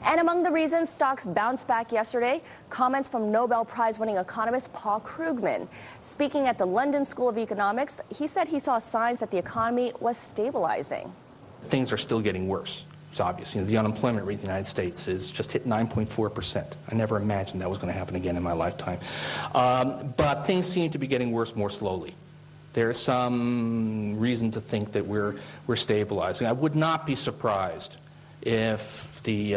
And among the reasons stocks bounced back yesterday, comments from Nobel Prize-winning economist Paul Krugman. Speaking at the London School of Economics, he said he saw signs that the economy was stabilizing. Things are still getting worse. It's obvious. The unemployment rate in the United States has just hit 9.4%. I never imagined that was going to happen again in my lifetime. But things seem to be getting worse more slowly. There's some reason to think that we're stabilizing. I would not be surprised if the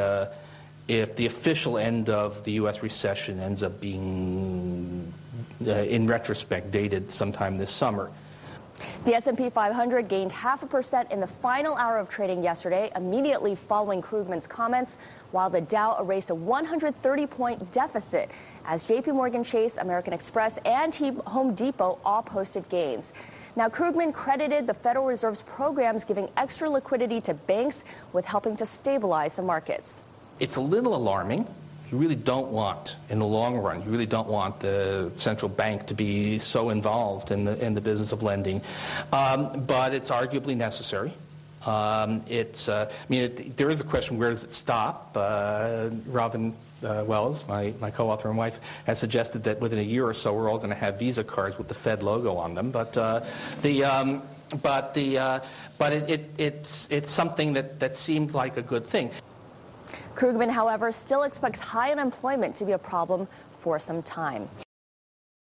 official end of the U.S. recession ends up being, in retrospect, dated sometime this summer. The S&P 500 gained 0.5% in the final hour of trading yesterday, immediately following Krugman's comments, while the Dow erased a 130-point deficit as J.P. Morgan Chase, American Express, and Home Depot all posted gains. Now, Krugman credited the Federal Reserve's programs giving extra liquidity to banks with helping to stabilize the markets. It's a little alarming. You really don't want, in the long run, you really don't want the central bank to be so involved in the business of lending. But it's arguably necessary. There is the question, where does it stop? Robin Wells, my co-author and wife, has suggested that within a year or so we're all going to have Visa cards with the Fed logo on them. But it's something that seemed like a good thing. Krugman, however, still expects high unemployment to be a problem for some time.